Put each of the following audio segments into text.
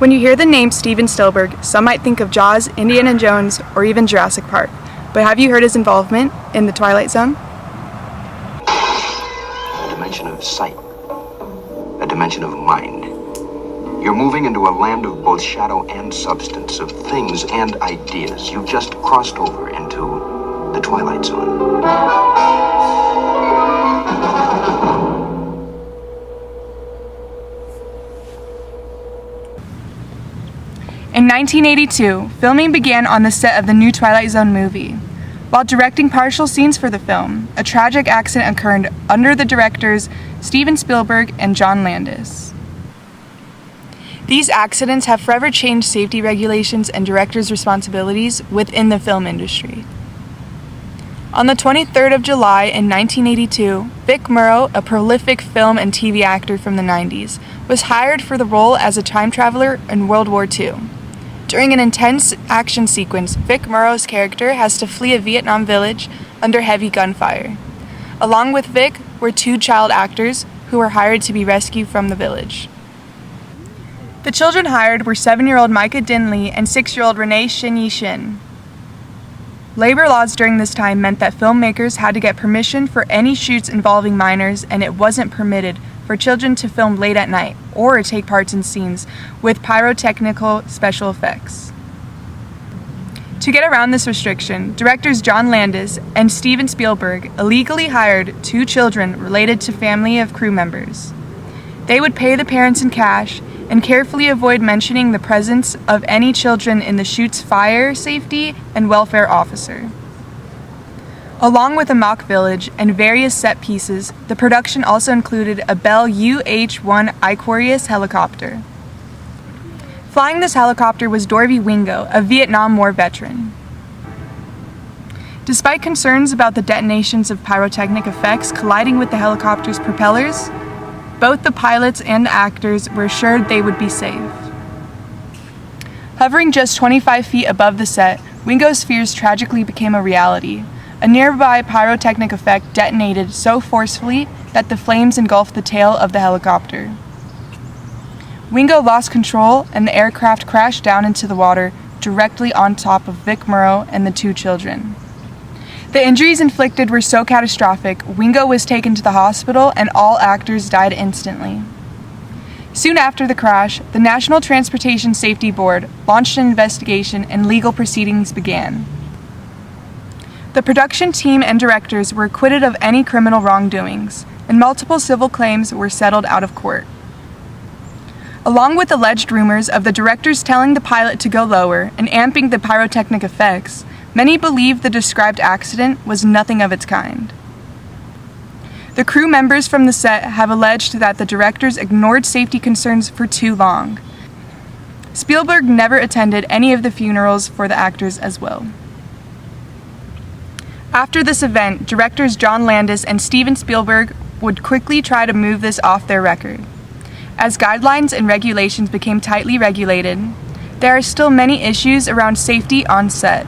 When you hear the name Steven Spielberg, some might think of Jaws, Indiana Jones, or even Jurassic Park. But have you heard his involvement in the Twilight Zone? A dimension of sight. A dimension of mind. You're moving into a land of both shadow and substance, of things and ideas. You've just crossed over into the Twilight Zone. In 1982, filming began on the set of the new Twilight Zone movie. While directing partial scenes for the film, a tragic accident occurred under the directors Steven Spielberg and John Landis. These accidents have forever changed safety regulations and directors' responsibilities within the film industry. On the 23rd of July in 1982, Vic Morrow, a prolific film and TV actor from the 90s, was hired for the role as a time traveler in World War II. During an intense action sequence, Vic Morrow's character has to flee a Vietnam village under heavy gunfire. Along with Vic were two child actors who were hired to be rescued from the village. The children hired were 7-year-old Micah Dinley and 6-year-old Renee Shin Yi Shin. Labor laws during this time meant that filmmakers had to get permission for any shoots involving minors, and it wasn't permitted for children to film late at night or take parts in scenes with pyrotechnical special effects. To get around this restriction, directors John Landis and Steven Spielberg illegally hired 2 children related to family of crew members. They would pay the parents in cash and carefully avoid mentioning the presence of any children in the shoot's fire safety and welfare officer. Along with a mock village and various set pieces, the production also included a Bell UH-1 Iquarius helicopter. Flying this helicopter was Dorothy Wingo, a Vietnam War veteran. Despite concerns about the detonations of pyrotechnic effects colliding with the helicopter's propellers, both the pilots and the actors were assured they would be safe. Hovering just 25 feet above the set, Wingo's fears tragically became a reality. A nearby pyrotechnic effect detonated so forcefully that the flames engulfed the tail of the helicopter. Wingo lost control and the aircraft crashed down into the water directly on top of Vic Morrow and the 2 children. The injuries inflicted were so catastrophic, Wingo was taken to the hospital and all actors died instantly. Soon after the crash, the National Transportation Safety Board launched an investigation and legal proceedings began. The production team and directors were acquitted of any criminal wrongdoings, and multiple civil claims were settled out of court. Along with alleged rumors of the directors telling the pilot to go lower and amping the pyrotechnic effects, many believe the described accident was nothing of its kind. The crew members from the set have alleged that the directors ignored safety concerns for too long. Spielberg never attended any of the funerals for the actors as well. After this event, directors John Landis and Steven Spielberg would quickly try to move this off their record. As guidelines and regulations became tightly regulated, there are still many issues around safety on set.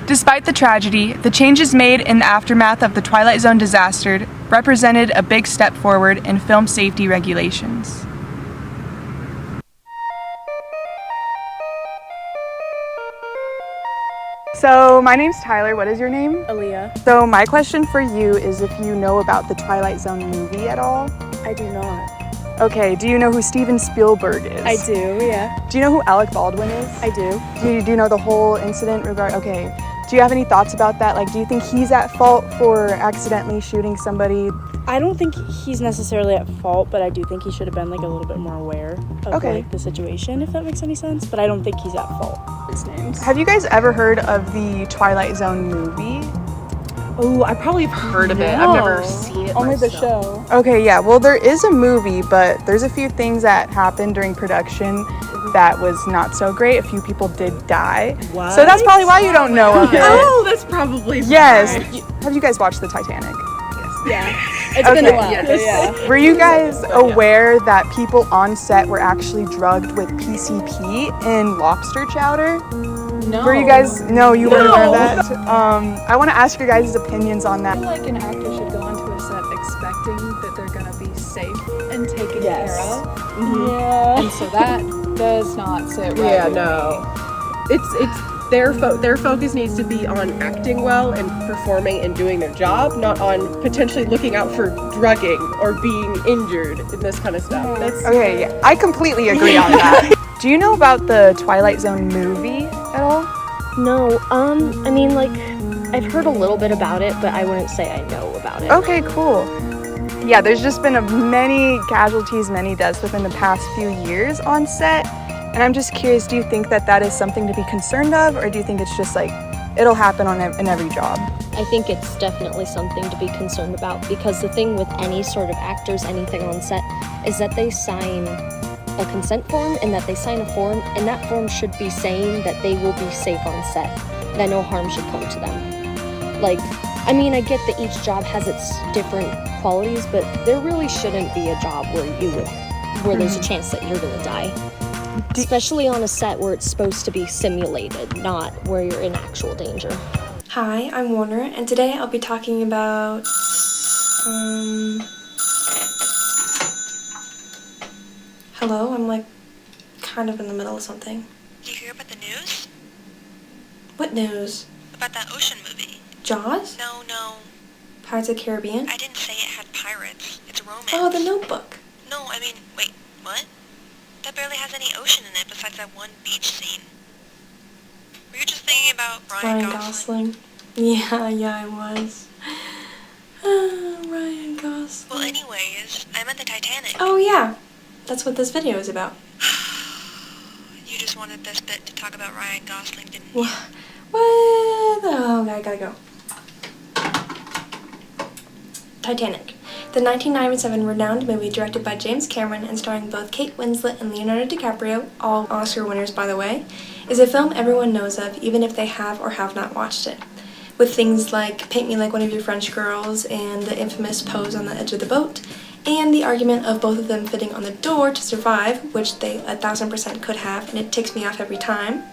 Despite the tragedy, the changes made in the aftermath of the Twilight Zone disaster represented a big step forward in film safety regulations. So, my name's Tyler. What is your name? Aaliyah. So, my question for you is if you know about the Twilight Zone movie at all? I do not. Okay, do you know who Steven Spielberg is? I do, yeah. Do you know who Alec Baldwin is? I do. Do you know the whole incident okay. Do you have any thoughts about that? Like, do you think he's at fault for accidentally shooting somebody? I don't think he's necessarily at fault, but I do think he should have been like a little bit more aware of like the situation, if that makes any sense. But I don't think he's at fault. His name's. Have you guys ever heard of the Twilight Zone movie? Oh, I probably have heard of it. I've never seen it Only myself. The show. Okay, yeah. Well, there is a movie, but there's a few things that happened during production that was not so great. A few people did die. What? So that's probably why you don't know of it. Oh, that's probably yes. Have you guys watched the Titanic? Yeah. It's been a while. Yes. Yeah. Were you guys aware that people on set were actually drugged with PCP in lobster chowder? No. Were you guys? No, you weren't aware of that. I want to ask your guys' opinions on that. I feel like an actor should go onto a set expecting that they're gonna be safe and taken Yes. care of. Yeah. And so that does not sit right Yeah, with no. It's their focus needs to be on acting well and performing and doing their job, not on potentially looking out for drugging or being injured and this kind of stuff. That's Okay, yeah, I completely agree on that. Do you know about the Twilight Zone movie at all? No, I mean, like, I've heard a little bit about it, but I wouldn't say I know about it. Okay, cool. Yeah, there's just been many casualties, many deaths within the past few years on set. And I'm just curious, do you think that that is something to be concerned of, or do you think it's just like, it'll happen in every job? I think it's definitely something to be concerned about, because the thing with any sort of actors, anything on set, is that they sign a consent form, and that they sign a form, and that form should be saying that they will be safe on set, that no harm should come to them. Like, I mean, I get that each job has its different qualities, but there really shouldn't be a job where there's a chance that you're gonna die. Especially on a set where it's supposed to be simulated, not where you're in actual danger. Hi, I'm Warner, and today I'll be talking about, hello, I'm like kind of in the middle of something. Did you hear about the news? What news? About that ocean movie? Jaws? No, Pirates of the Caribbean? I didn't say it had pirates. It's romance. Oh, The Notebook. No, I mean, wait, what? That barely has any ocean in it besides that one beach scene. Were you just thinking about Ryan Gosling? Yeah, I was. Ryan Gosling. Well, anyways, I meant the Titanic. Oh yeah, that's what this video is about. You just wanted this bit to talk about Ryan Gosling, didn't you? What? Oh, I gotta go. Titanic. The 1997 renowned movie directed by James Cameron and starring both Kate Winslet and Leonardo DiCaprio, all Oscar winners by the way, is a film everyone knows of even if they have or have not watched it. With things like Paint Me Like One of Your French Girls and the infamous pose on the edge of the boat, and the argument of both of them fitting on the door to survive, which they 1000% could have, and it ticks me off every time,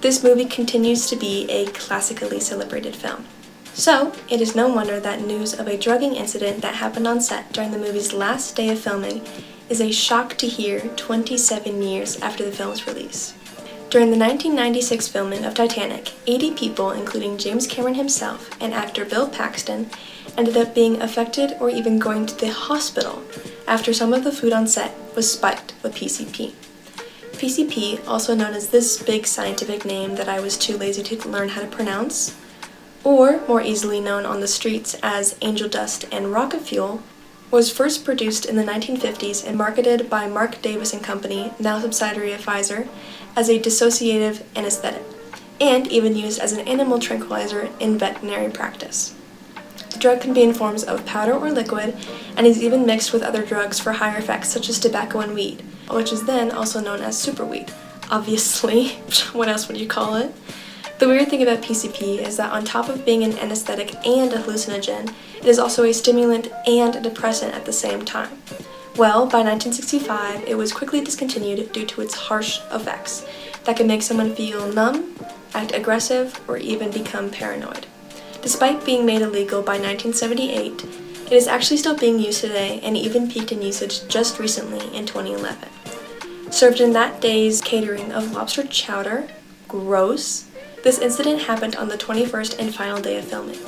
this movie continues to be a classically celebrated film. So, it is no wonder that news of a drugging incident that happened on set during the movie's last day of filming is a shock to hear 27 years after the film's release. During the 1996 filming of Titanic, 80 people, including James Cameron himself and actor Bill Paxton, ended up being affected or even going to the hospital after some of the food on set was spiked with PCP. PCP, also known as this big scientific name that I was too lazy to learn how to pronounce, or more easily known on the streets as angel dust and rocket fuel, was first produced in the 1950s and marketed by Mark Davis and Company, now subsidiary of Pfizer, as a dissociative anesthetic, and even used as an animal tranquilizer in veterinary practice. The drug can be in forms of powder or liquid, and is even mixed with other drugs for higher effects such as tobacco and weed, which is then also known as superweed. Obviously, what else would you call it? The weird thing about PCP is that on top of being an anesthetic and a hallucinogen, it is also a stimulant and a depressant at the same time. Well, by 1965, it was quickly discontinued due to its harsh effects that can make someone feel numb, act aggressive, or even become paranoid. Despite being made illegal by 1978, it is actually still being used today and even peaked in usage just recently in 2011. Served in that day's catering of lobster chowder, gross. This incident happened on the 21st and final day of filming.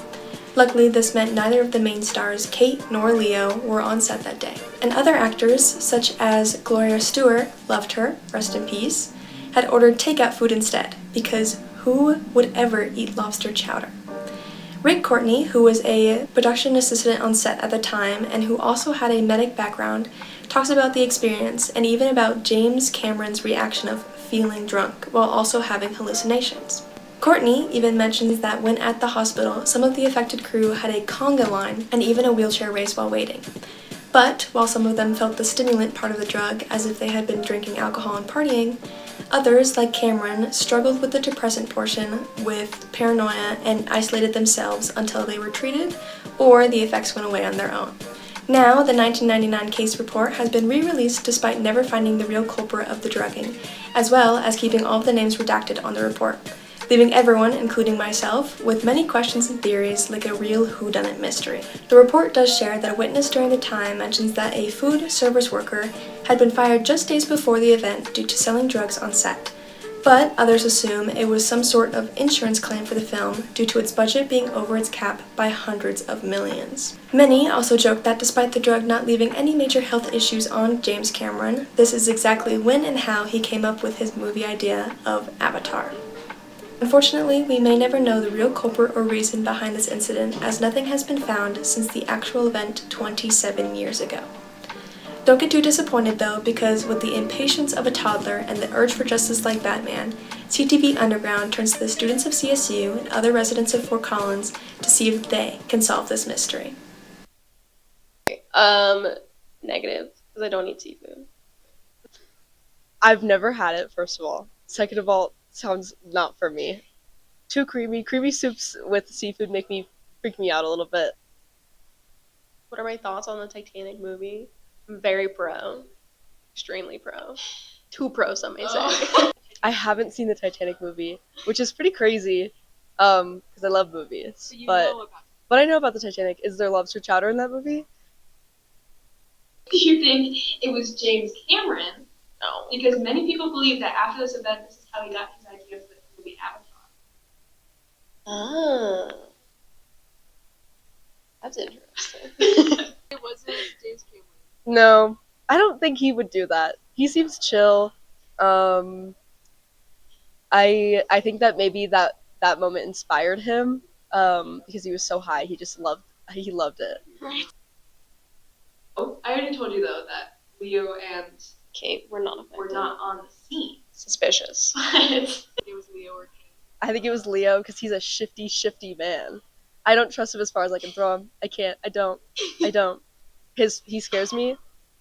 Luckily, this meant neither of the main stars, Kate nor Leo, were on set that day. And other actors, such as Gloria Stewart, loved her, rest in peace, had ordered takeout food instead, because who would ever eat lobster chowder? Rick Courtney, who was a production assistant on set at the time and who also had a medic background, talks about the experience and even about James Cameron's reaction of feeling drunk while also having hallucinations. Courtney even mentions that when at the hospital, some of the affected crew had a conga line and even a wheelchair race while waiting. But while some of them felt the stimulant part of the drug as if they had been drinking alcohol and partying, others, like Cameron, struggled with the depressant portion with paranoia and isolated themselves until they were treated or the effects went away on their own. Now, the 1999 case report has been re-released despite never finding the real culprit of the drugging, as well as keeping all of the names redacted on the report. leaving everyone, including myself, with many questions and theories like a real whodunit mystery. The report does share that a witness during the time mentions that a food service worker had been fired just days before the event due to selling drugs on set. But others assume it was some sort of insurance claim for the film due to its budget being over its cap by hundreds of millions. Many also joke that despite the drug not leaving any major health issues on James Cameron, this is exactly when and how he came up with his movie idea of Avatar. Unfortunately, we may never know the real culprit or reason behind this incident, as nothing has been found since the actual event 27 years ago. Don't get too disappointed though, because with the impatience of a toddler and the urge for justice like Batman, CTV Underground turns to the students of CSU and other residents of Fort Collins to see if they can solve this mystery. Negative, because I don't eat seafood. I've never had it, first of all. Second of all, sounds not for me. Too creamy. Creamy soups with seafood freak me out a little bit. What are my thoughts on the Titanic movie? I'm very pro. Extremely pro. Too pro, some may say. I haven't seen the Titanic movie, which is pretty crazy, because I love movies. But I know about the Titanic. Is there lobster chowder in that movie? Do you think it was James Cameron? No. Because many people believe that after this event, this is how he got his idea for the movie Avatar. Ah. That's interesting. It wasn't James Cameron. No, I don't think he would do that. He seems chill. I think that maybe that moment inspired him, because he was so high. He loved it. Right. Oh, I already told you though that Leo and Kate were not on the scene. Suspicious. But it was Leo or Kate. I think it was Leo because he's a shifty man. I don't trust him as far as I can throw him. I can't. I don't. He scares me,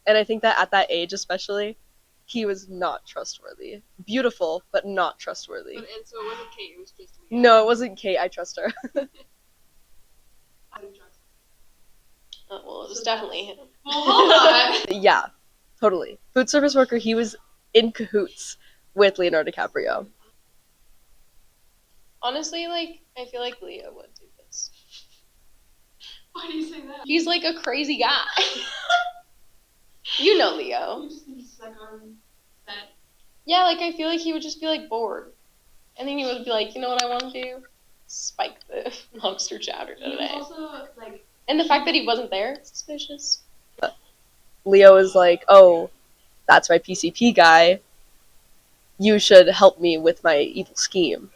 and I think that at that age especially, he was not trustworthy. Beautiful, but not trustworthy. And so it wasn't Kate, it was just Leo. No, it wasn't Kate. I trust her. Oh, well, it was definitely him. Well, hold on. Yeah, totally. Food service worker. He was in cahoots with Leonardo DiCaprio. Honestly, I feel like Leo would do this. Why do you say that? He's like a crazy guy. You know Leo. He's like on set. Yeah, I feel like he would just be bored. And then he would be like, you know what I want to do? Spike the lobster chowder He was today. also And the fact that he wasn't there, suspicious. Leo is like, oh, that's my PCP guy. You should help me with my evil scheme.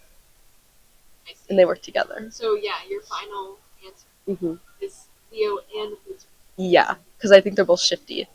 And they work together. So yeah, your final answer Mm-hmm. is Leo and the food service. Yeah, because I think they're both shifty.